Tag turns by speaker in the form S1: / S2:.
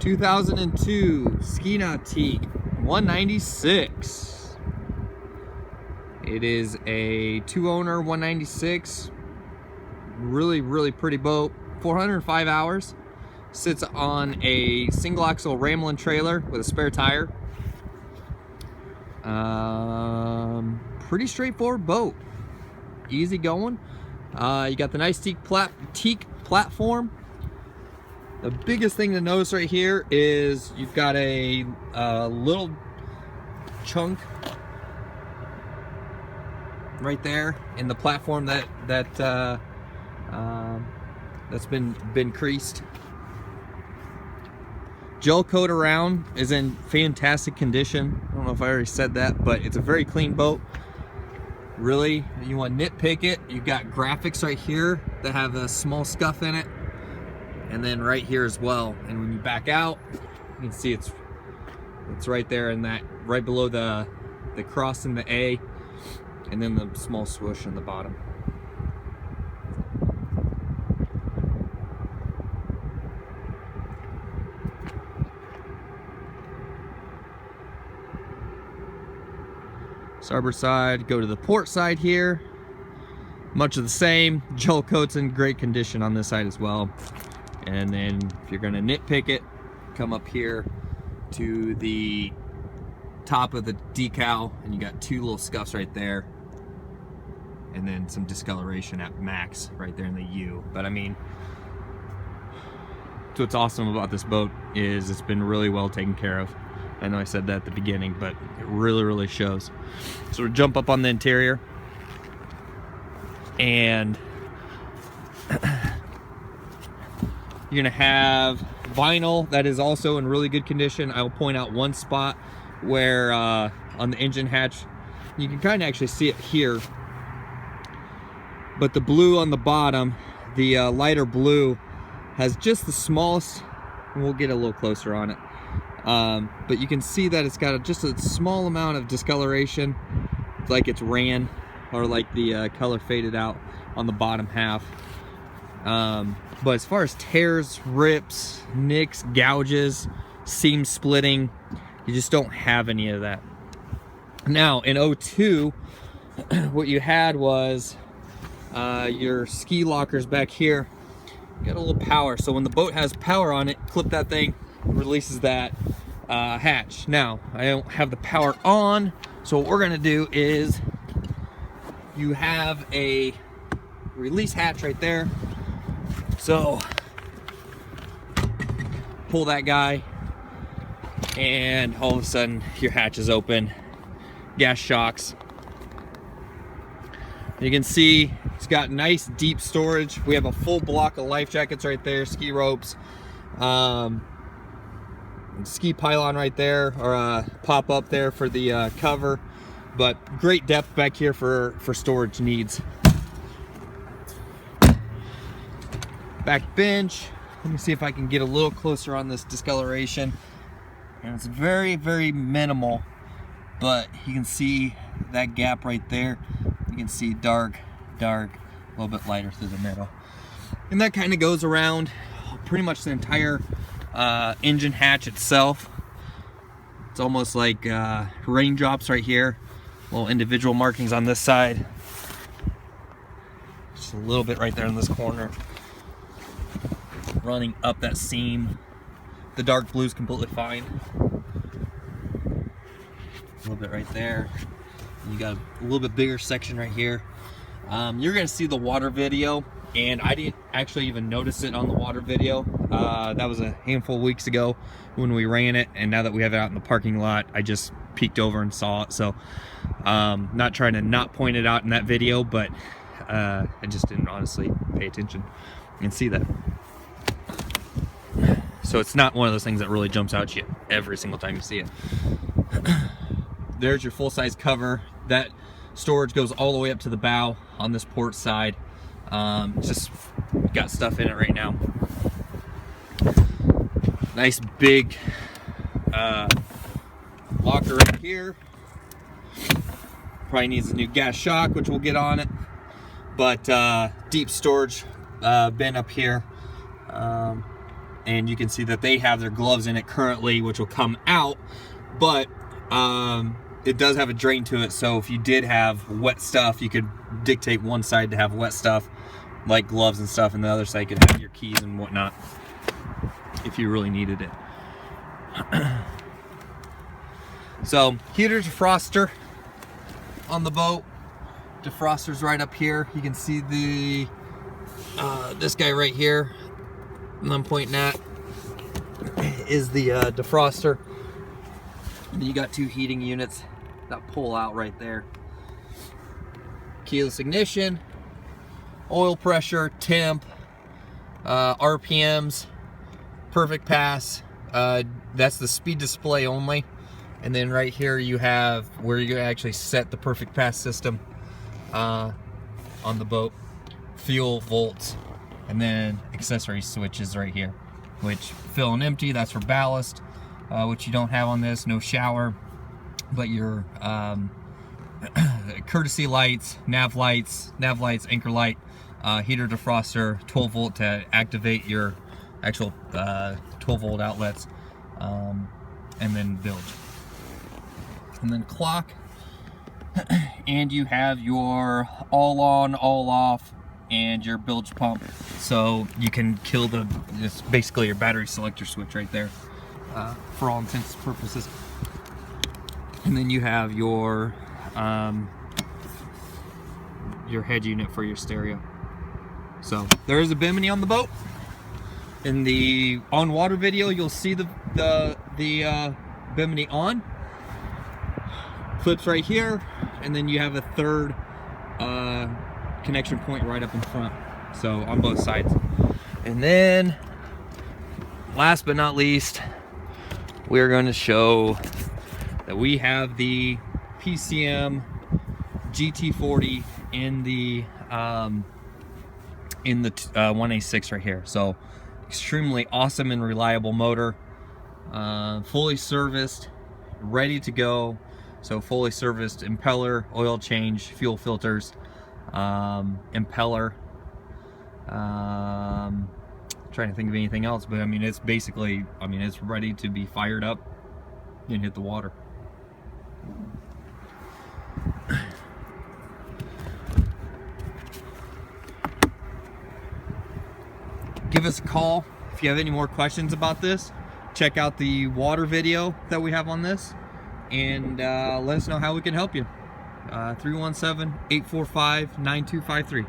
S1: 2002 Ski Nautique 196. It is a 2-owner 196. Really pretty boat. 405 hours. Sits on a single axle Ramblin' trailer with a spare tire. Pretty straightforward boat. Easy going. You got the nice teak platform. The biggest thing to notice right here is you've got a little chunk right there in the platform that's been creased. Gel coat around is in fantastic condition. I don't know if I already said that, but it's a very clean boat. Really, you want to nitpick it, you've got graphics right here that have a small scuff in it, and then right here as well. And when you back out, you can see it's right there, and that right below the cross in the A, and then the small swoosh on the bottom. Starboard side, go to the port side here. Much of the same. Gel coat's in great condition on this side as well. And then if you're gonna nitpick it, come up here to the top of the decal, and you got 2 little scuffs right there. And then some discoloration at max right there in the U. But I mean, so what's awesome about this boat is it's been really well taken care of. I know I said that at the beginning, but it really shows. So we'll jump up on the interior, and you're gonna have vinyl that is also in really good condition. I will point out one spot where on the engine hatch, you can kind of actually see it here, but the blue on the bottom, the lighter blue, has just the smallest, and we'll get a little closer on it. But you can see that it's got just a small amount of discoloration, like it's ran, or like the color faded out on the bottom half. But as far as tears, rips, nicks, gouges, seam splitting, you just don't have any of that. Now in 02, what you had was your ski lockers back here got a little power. So when the boat has power on it, clip that thing, releases that hatch. Now I don't have the power on, so what we're gonna do is you have a release hatch right there. So pull that guy, and all of a sudden your hatch is open. Gas shocks. You can see it's got nice deep storage. We have a full block of life jackets right there, ski ropes, ski pylon right there, or pop up there for the cover. But great depth back here for storage needs. Back bench. Let me see if I can get a little closer on this discoloration. And it's very minimal, but you can see that gap right there. You can see dark, a little bit lighter through the middle. And that kind of goes around pretty much the entire engine hatch itself. It's almost like raindrops right here. Little individual markings on this side. Just a little bit right there in this corner. Running up that seam. The dark blue is completely fine. A little bit right there. And you got a little bit bigger section right here. You're gonna see the water video, and I didn't actually even notice it on the water video. That was a handful of weeks ago when we ran it, and now that we have it out in the parking lot, I just peeked over and saw it. So not trying to not point it out in that video, but I just didn't honestly pay attention and see that. So it's not one of those things that really jumps out at you every single time you see it. There's your full-size cover. That storage goes all the way up to the bow on this port side. Just got stuff in it right now. Nice big locker right here. Probably needs a new gas shock, which we'll get on it. But deep storage bin up here. and you can see that they have their gloves in it currently, which will come out, but it does have a drain to it, so if you did have wet stuff, you could dictate one side to have wet stuff like gloves and stuff, and the other side could have your keys and whatnot if you really needed it. So heater defroster on the boat. Defroster's right up here. You can see the this guy right here that I'm pointing at is the defroster. And you got two heating units that pull out right there. Keyless ignition, oil pressure, temp, RPMs, perfect pass. That's the speed display only. And then right here you have where you actually set the perfect pass system on the boat, fuel, volts, and then accessory switches right here, which fill and empty. That's for ballast, which you don't have on this. No shower, but your courtesy lights, nav lights, anchor light, heater defroster, 12 volt to activate your actual 12 volt outlets, and then bilge, and then clock. And you have your all on, all off, and your bilge pump, so you can kill it's basically your battery selector switch right there, for all intents and purposes. And then you have your head unit for your stereo. So there is a Bimini on the boat. In the on water video, you'll see the Bimini on. Clips right here, and then you have a third connection point right up in front, so on both sides. And then last but not least, we're going to show that we have the PCM GT40 in the 1A6 right here. So extremely awesome and reliable motor, fully serviced, ready to go. So fully serviced impeller, oil change, fuel filters, impeller. Trying to think of anything else, but I mean, it's basically, I mean, it's ready to be fired up and hit the water. Give us a call if you have any more questions about this. Check out the water video that we have on this, and let us know how we can help you. 317-845-9253.